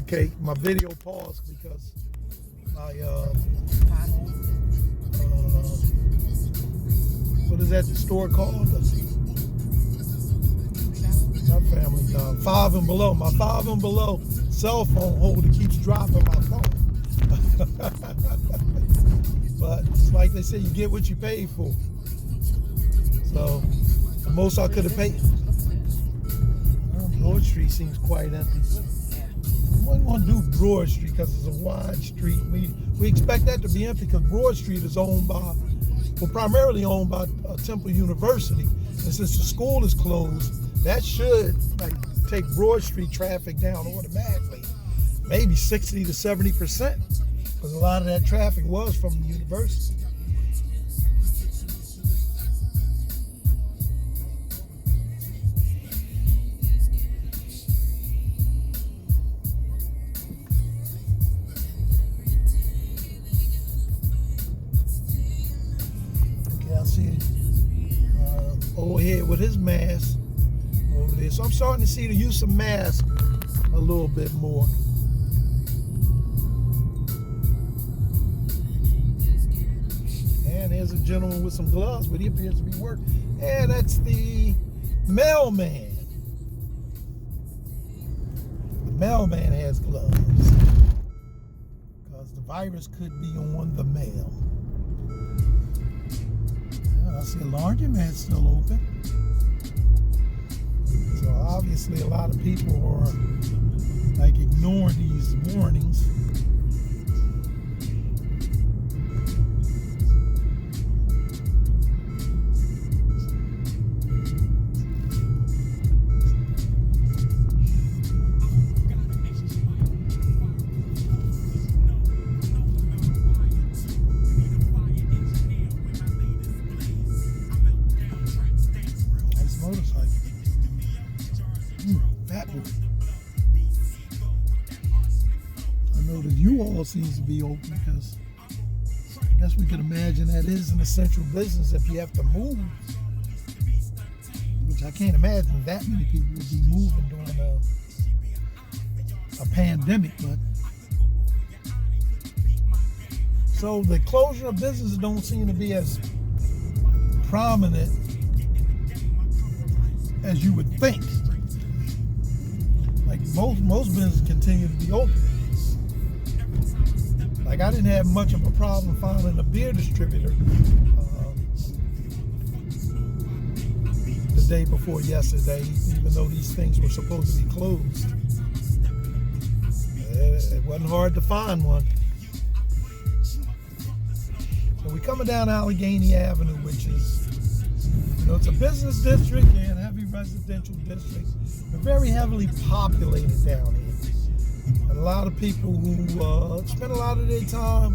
Okay, my video paused because my what is that store called? Not Family Dollar. Five and Below. My Five and Below cell phone holder keeps dropping my phone. But it's like they say, you get what you pay for. So the most I could have paid. Broad Street seems quite empty. We wasn't going to do Broad Street because it's a wide street. We expect that to be empty because Broad Street is primarily owned by Temple University. And since the school is closed, that should take Broad Street traffic down automatically, maybe 60 to 70%, because a lot of that traffic was from the university. Okay, I see old head with his mask over there. So I'm starting to see the use of masks a little bit more. And there's a gentleman with some gloves, but he appears to be working. And that's the mailman. The mailman has gloves because the virus could be on the mail. I see a laundromat still open. So obviously a lot of people are ignoring these warnings. Motorcycle. That one. I know the U-Haul seems to be open because I guess we could imagine that is an essential business if you have to move. Which I can't imagine that many people would be moving during a pandemic, but so the closure of businesses don't seem to be as prominent as you would think. Like most businesses continue to be open. Like I didn't have much of a problem finding a beer distributor the day before yesterday, even though these things were supposed to be closed. It wasn't hard to find one. So we're coming down Allegheny Avenue, which is, it's a business district and heavy residential district. They're very heavily populated down here. And a lot of people who spend a lot of their time,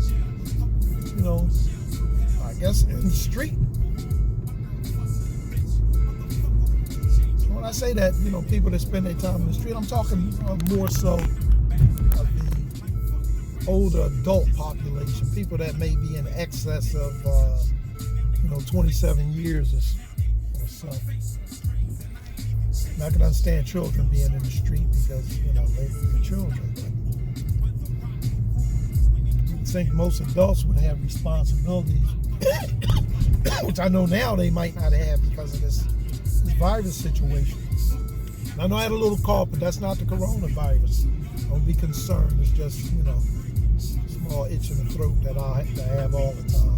I guess in the street. When I say that, people that spend their time in the street, I'm talking more so of the older adult population, people that may be in excess of 27 years or so. I can understand children being in the street because, they're children. But I think most adults would have responsibilities, which I know now they might not have because of this virus situation. I know I had a little cough, but that's not the coronavirus. Don't be concerned. It's just, small itch in the throat that I have all the time.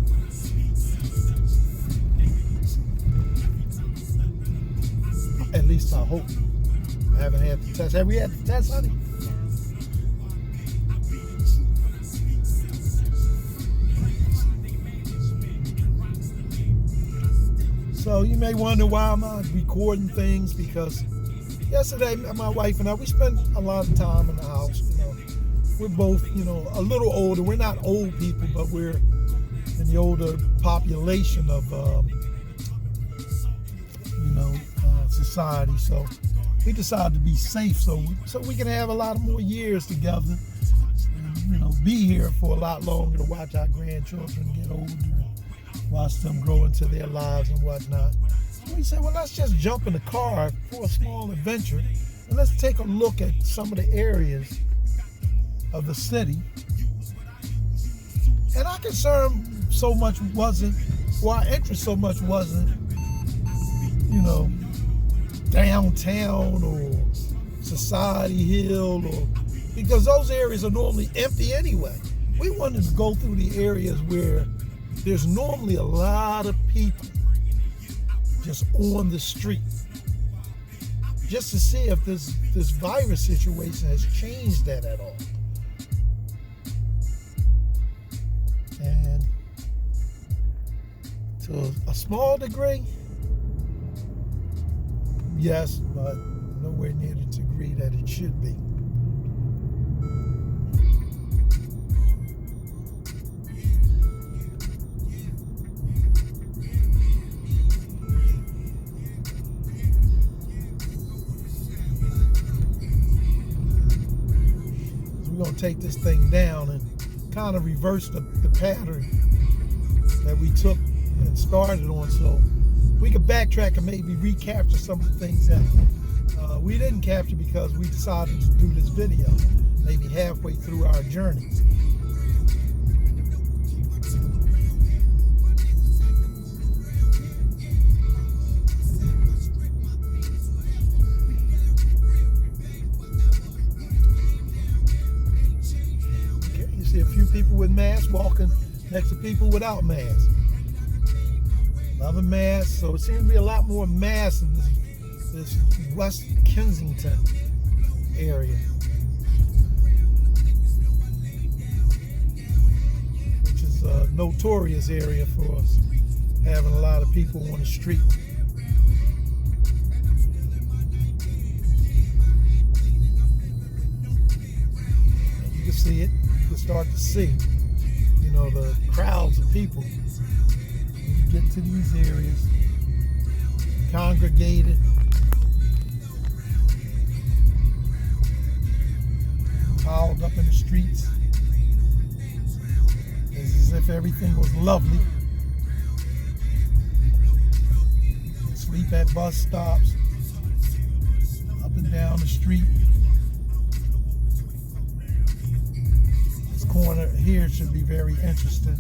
At least I hope. I haven't had the test. Have we had the test, honey? So you may wonder why I'm not recording things, because yesterday my wife and I, we spent a lot of time in the house. We're both, a little older. We're not old people, but we're in the older population of society. So we decided to be safe so we can have a lot more years together and, be here for a lot longer to watch our grandchildren get older and watch them grow into their lives and whatnot. So we said, well, let's just jump in the car for a small adventure and let's take a look at some of the areas of the city. And our concern so much wasn't, or our interest so much wasn't, downtown or Society Hill, or because those areas are normally empty anyway. We wanted to go through the areas where there's normally a lot of people just on the street, just to see if this virus situation has changed that at all. And to a small degree, yes, but nowhere near the degree that it should be. We're going to take this thing down and kind of reverse the pattern that we took and started on, so we could backtrack and maybe recapture some of the things that we didn't capture because we decided to do this video maybe halfway through our journey. Okay, you see a few people with masks walking next to people without masks. Other masks, so it seems to be a lot more masks in this West Kensington area, which is a notorious area for us, having a lot of people on the street. And you can see it, you can start to see, the crowds of people. Get to these areas, congregated, piled up in the streets, as if everything was lovely. Sleep at bus stops, up and down the street. This corner here should be very interesting.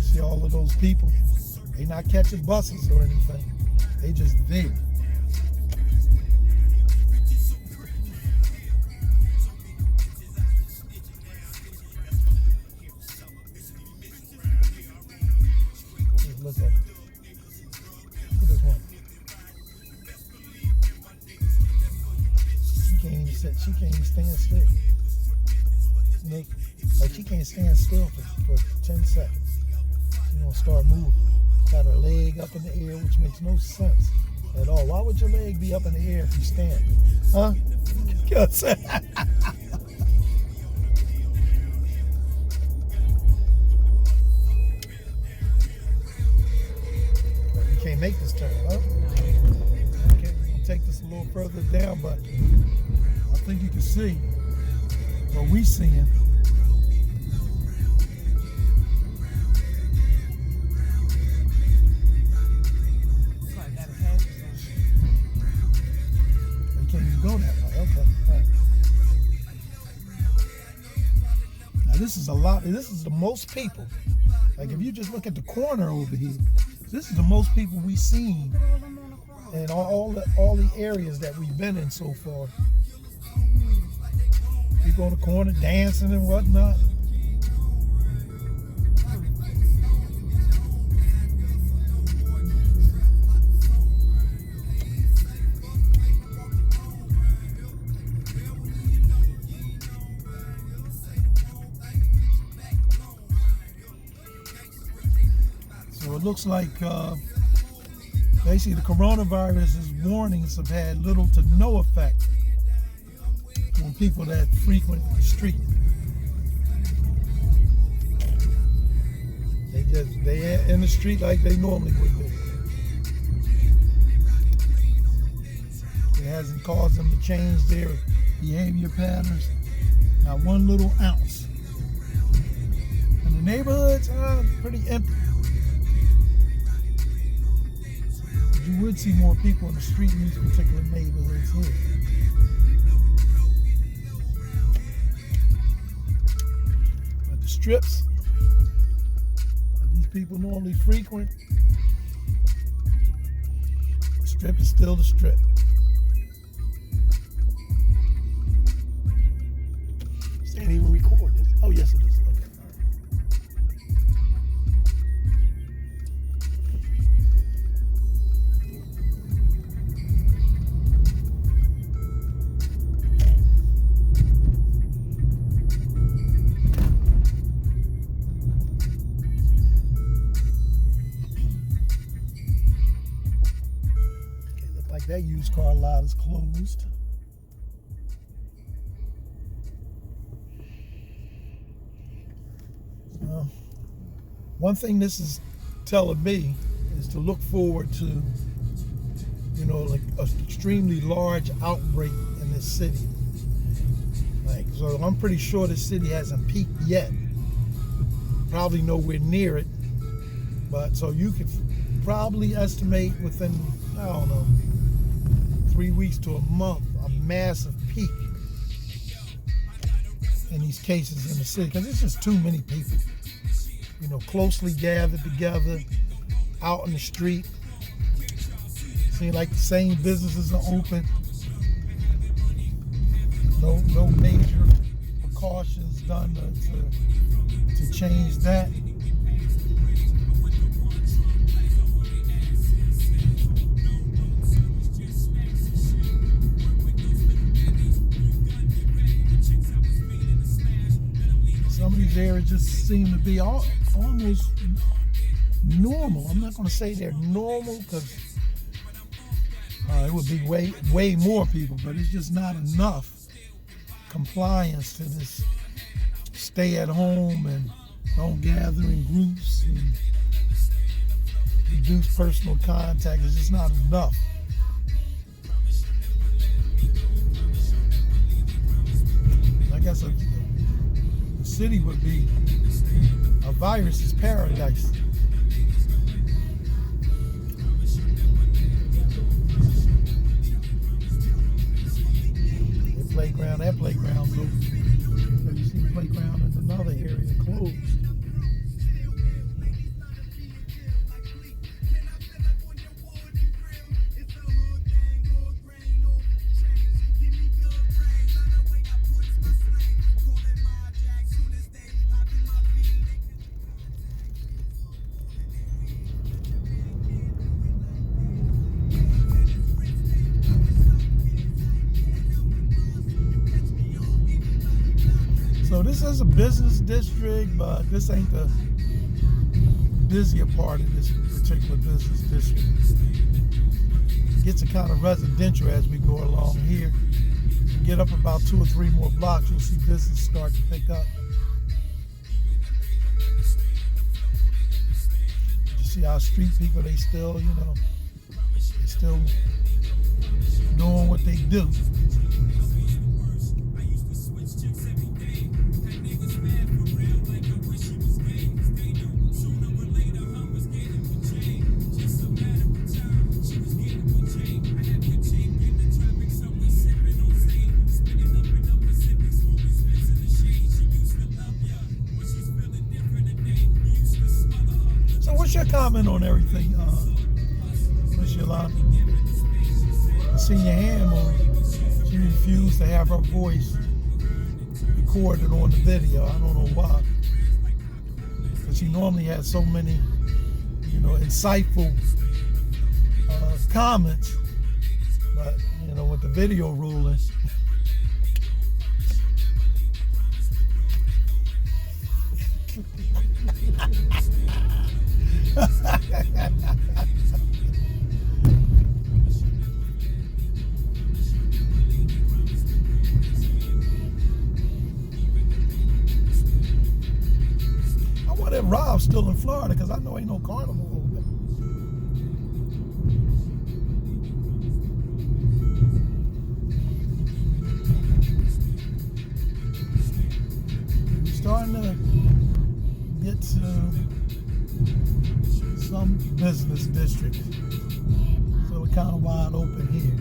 See all of those people. They not catching buses or anything. They just there. Look at it. Look at this one. She can't even stand still. Like she can't stand still for 10 seconds. She's gonna start moving. Got her leg up in the air, which makes no sense at all. Why would your leg be up in the air if you stand? Huh? You can't make this turn, huh? Okay, I'll take this a little further down, but I think you can see what we seeing. Go that way. Okay. All right. Now this is a lot. This is the most people. Like if you just look at the corner over here, this is the most people we've seen in all the areas that we've been in so far. People on the corner dancing and whatnot. So it looks like basically the coronavirus's warnings have had little to no effect on people that frequent the street. They in the street like they normally would be. It hasn't caused them to change their behavior patterns, not one little ounce. And the neighborhoods are pretty empty. you would see more people in the street in these particular neighborhoods here. But the strips that these people normally frequent, the strip is still the strip. This ain't even recording. Oh, yes, it is. Okay. That used car lot is closed. One thing this is telling me is to look forward to, like an extremely large outbreak in this city. So I'm pretty sure this city hasn't peaked yet. Probably nowhere near it. But so you could probably estimate within, I don't know, 3 weeks to a month, a massive peak in these cases in the city, because it's just too many people, closely gathered together out in the street. Seems like the same businesses are open. No major precautions done to change that. Some of these areas just seem to be almost normal. I'm not going to say they're normal because it would be way more people, but it's just not enough compliance to this stay at home and don't gather in groups and reduce personal contact. It's just not enough. I guess the city would be a virus's paradise. That playground's open. You see the playground in another area closed. So this is a business district, but this ain't the busier part of this particular business district. It gets a kind of residential as we go along here. Get up about 2 or 3 more blocks, you'll see business start to pick up. You see our street people, they still, they still doing what they do. What's your comment on everything, Miss Yolanda? I seen your hand move. She refused to have her voice recorded on the video. I don't know why. Because she normally has so many, insightful comments. But, with the video ruling, I wonder if Rob's still in Florida, because I know ain't no carnival over there. We're starting to get to some business districts. kind of wide open here.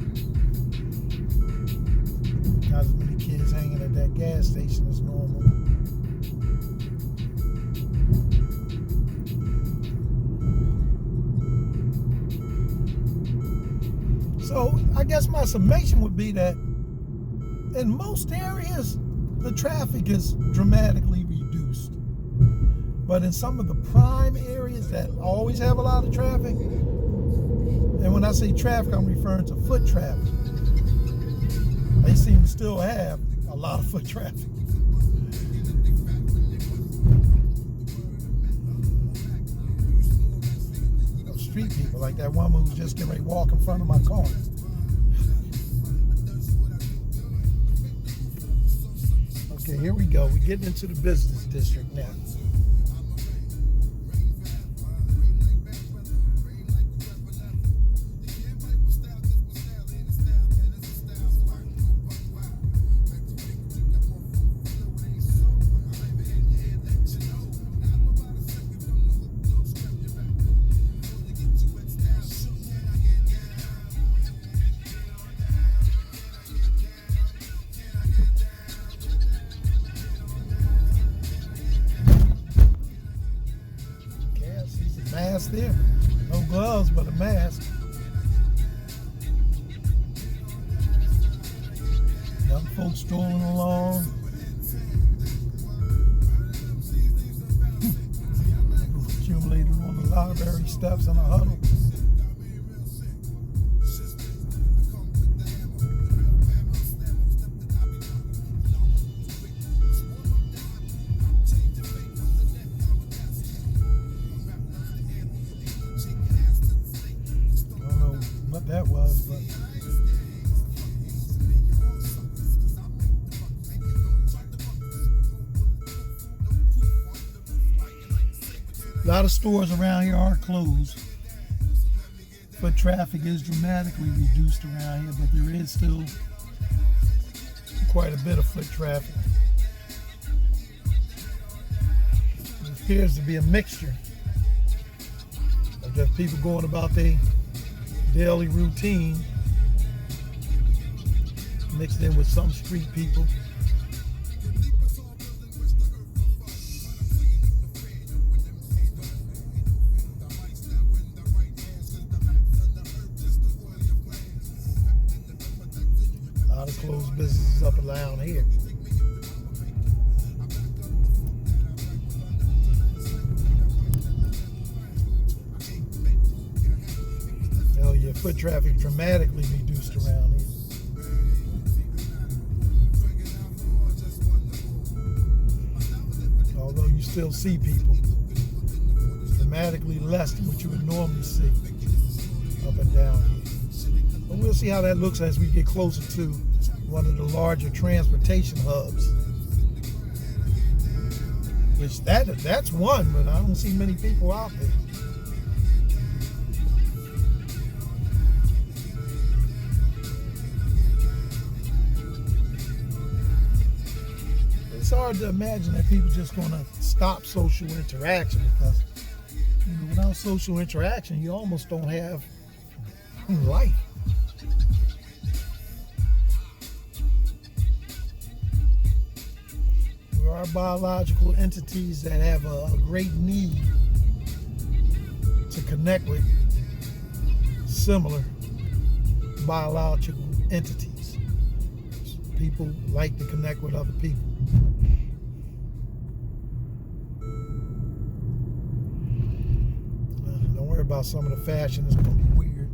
Not as many kids hanging at that gas station as normal. So I guess my summation would be that in most areas, the traffic is dramatically reduced. But in some of the prime areas that always have a lot of traffic, and when I say traffic, I'm referring to foot traffic, they seem to still have a lot of foot traffic. Street people, like that woman who's just getting ready to walk in front of my car. Okay, here we go. We're getting into the business district now. Mask there, no gloves, but a mask. Young folks strolling along. Accumulated on the library steps in a huddle. What that was, but a lot of stores around here are closed. Foot traffic is dramatically reduced around here, but there is still quite a bit of foot traffic. It appears to be a mixture of just people going about their daily routine mixed in with some street people. A lot of closed businesses up around here. Your foot traffic dramatically reduced around here. Although you still see people, dramatically less than what you would normally see up and down here. But we'll see how that looks as we get closer to one of the larger transportation hubs. Which that's one, but I don't see many people out there. It's hard to imagine that people just going to stop social interaction because, without social interaction, you almost don't have life. We are biological entities that have a great need to connect with similar biological entities. People like to connect with other people. Don't worry about some of the fashion. It's going to be weird.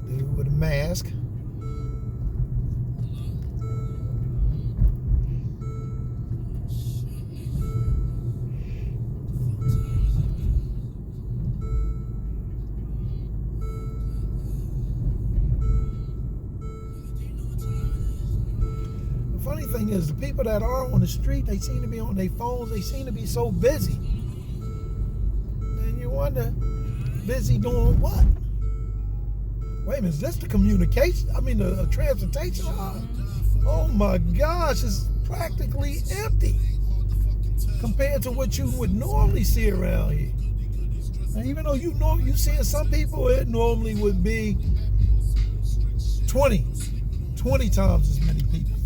Dude with a mask. Funny thing is, the people that are on the street, they seem to be on their phones. They seem to be so busy. And you wonder, busy doing what? Wait a minute, is this the communication? I mean, the transportation line? Oh my gosh, it's practically empty. compared to what you would normally see around here. And even though you seeing some people, it normally would be 20 times as many people.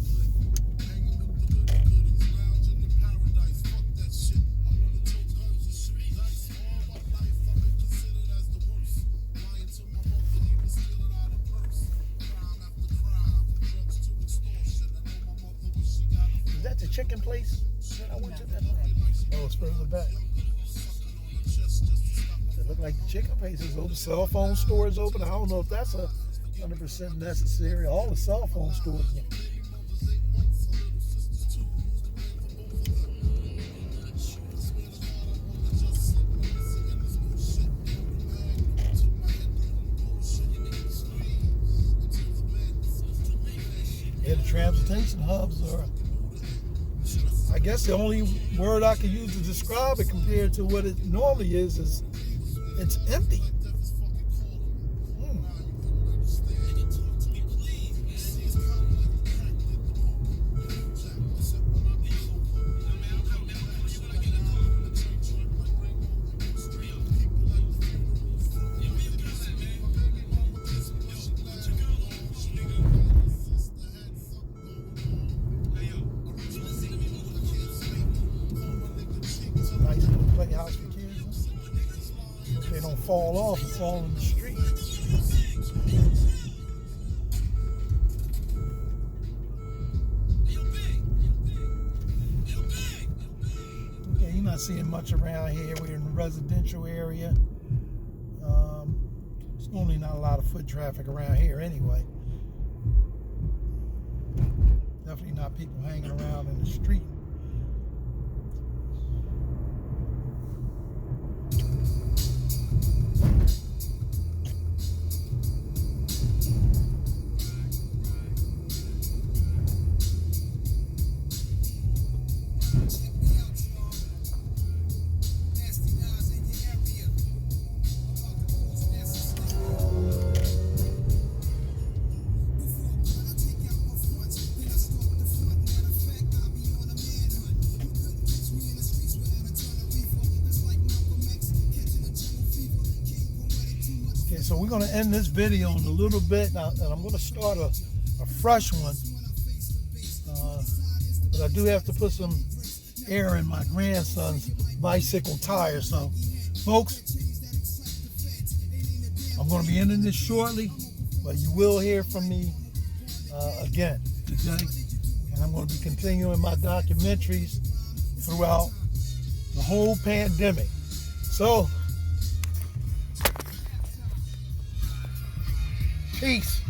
Is that the chicken place that I went to that night? Oh, it's further back. It looked like the chicken place is open. Cell phone store is open. I don't know if that's 100% necessary. All the cell phone stores are. Yeah, the transportation hubs are, I guess the only word I could use to describe it compared to what it normally is it's empty. Nice little playhouse for kids. If they don't fall off and fall in the street. Okay, you're not seeing much around here. We're in the residential area. There's normally not a lot of foot traffic around here anyway. Definitely not people hanging around in the street. So we're going to end this video in a little bit now, and I'm going to start a fresh one. But I do have to put some air in my grandson's bicycle tire. So, folks, I'm going to be ending this shortly, but you will hear from me again today. And I'm going to be continuing my documentaries throughout the whole pandemic. So, peace.